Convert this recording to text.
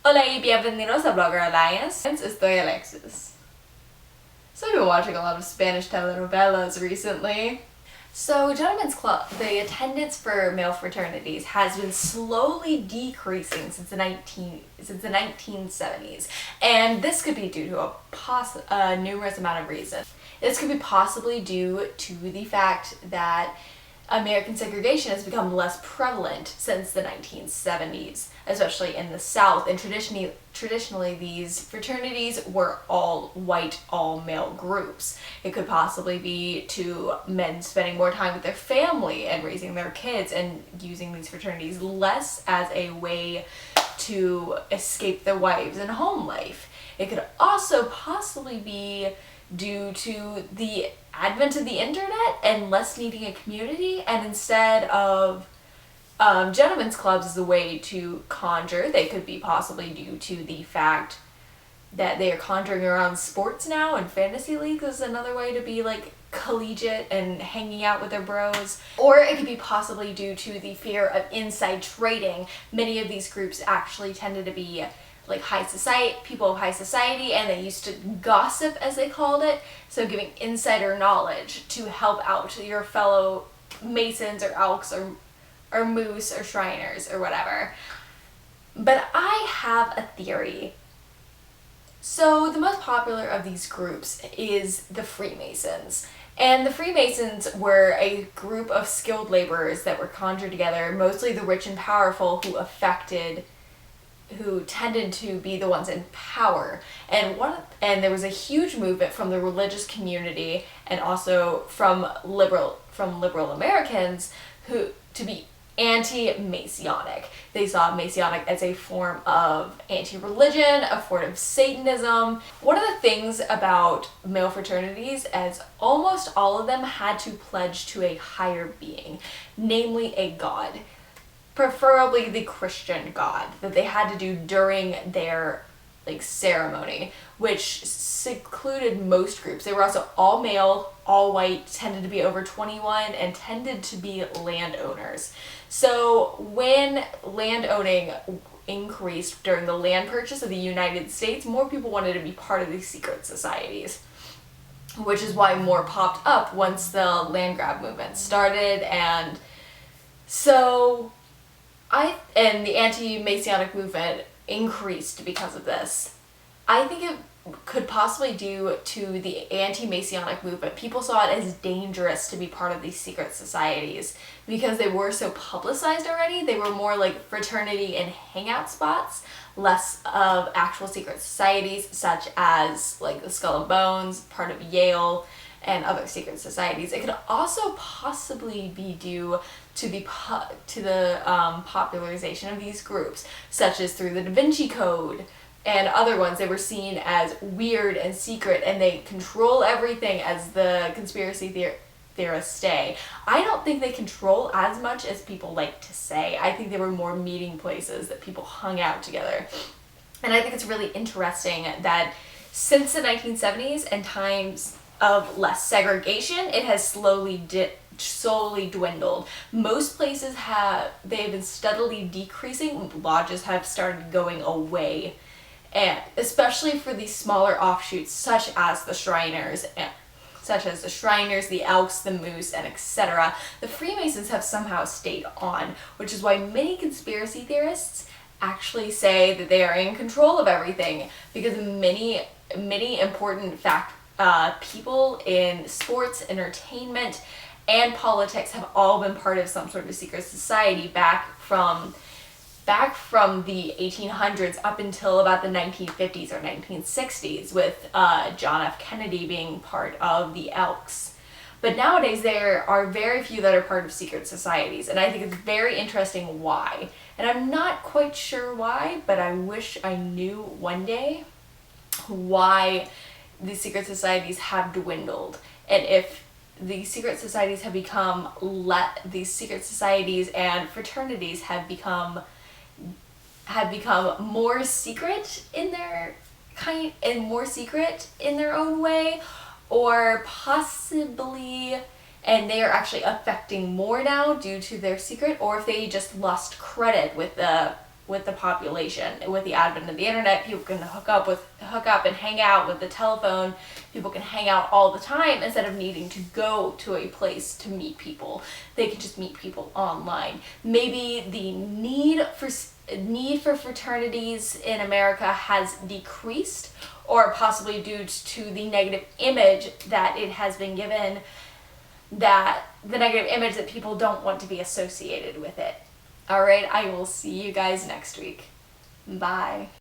Hola y bienvenidos a VloggerAlliance. Estoy Alexis. So I've been watching a lot of Spanish telenovelas recently. So Gentlemen's Club, the attendance for male fraternities has been slowly decreasing since the 1970s, and this could be due to a numerous amount of reasons. This could be possibly due to the fact that American segregation has become less prevalent since the 1970s, especially in the South, and traditionally these fraternities were all white, all male groups. It could possibly be to men spending more time with their family and raising their kids and using these fraternities less as a way to escape their wives and home life. It could also possibly be due to the advent of the internet and less needing a community, and instead of gentlemen's clubs as a way to conjure, they could be possibly due to the fact that they are conjuring around sports now, and fantasy leagues is another way to be like collegiate and hanging out with their bros. Or it could be possibly due to the fear of inside trading. Many of these groups actually tended to be like high society, people of high society, and they used to gossip, as they called it, so giving insider knowledge to help out your fellow Masons or Elks or Moose or Shriners or whatever. But I have a theory. So the most popular of these groups is the Freemasons. And the Freemasons were a group of skilled laborers that were conjured together, mostly the rich and powerful who tended to be the ones in power, and there was a huge movement from the religious community and also from liberal Americans to be anti-Masonic. They saw Masonic as a form of anti-religion, a form of Satanism. One of the things about male fraternities is almost all of them had to pledge to a higher being, namely a god. Preferably the Christian God, that they had to do during their ceremony, which secluded most groups. They were also all male, all white, tended to be over 21, and tended to be landowners. So when landowning increased during the land purchase of the United States, more people wanted to be part of these secret societies, which is why more popped up once the land grab movement started. And so and the anti-Masonic movement increased because of this. I think it could possibly due to the anti-Masonic movement. People saw it as dangerous to be part of these secret societies because they were so publicized already. They were more like fraternity and hangout spots, less of actual secret societies such as like the Skull and Bones, part of Yale, and other secret societies. It could also possibly be due to the popularization of these groups, such as through the Da Vinci Code and other ones. They were seen as weird and secret, and they control everything, as the conspiracy theorists say. I don't think they control as much as people like to say. I think they were more meeting places that people hung out together. And I think it's really interesting that since the 1970s and times of less segregation, it has slowly dwindled. Most places they've been steadily decreasing. Lodges have started going away, and especially for these smaller offshoots such as the Shriners, the Elks, the Moose, and etc. The Freemasons have somehow stayed on, which is why many conspiracy theorists actually say that they are in control of everything, because many important people in sports, entertainment, and politics have all been part of some sort of secret society back from the 1800s up until about the 1950s or 1960s, with John F. Kennedy being part of the Elks. But nowadays there are very few that are part of secret societies, and I think it's very interesting why. And I'm not quite sure why, but I wish I knew one day why these secret societies have dwindled, and if these secret societies and fraternities have become more secret in their own way, or possibly, and they are actually affecting more now due to their secret, or if they just lost credit with the with the population. With the advent of the internet, people can hook up and hang out with the telephone. People can hang out all the time instead of needing to go to a place to meet people. They can just meet people online. Maybe the need for fraternities in America has decreased, or possibly due to the negative image that it has been given, that the negative image that people don't want to be associated with it. Alright, I will see you guys next week. Bye.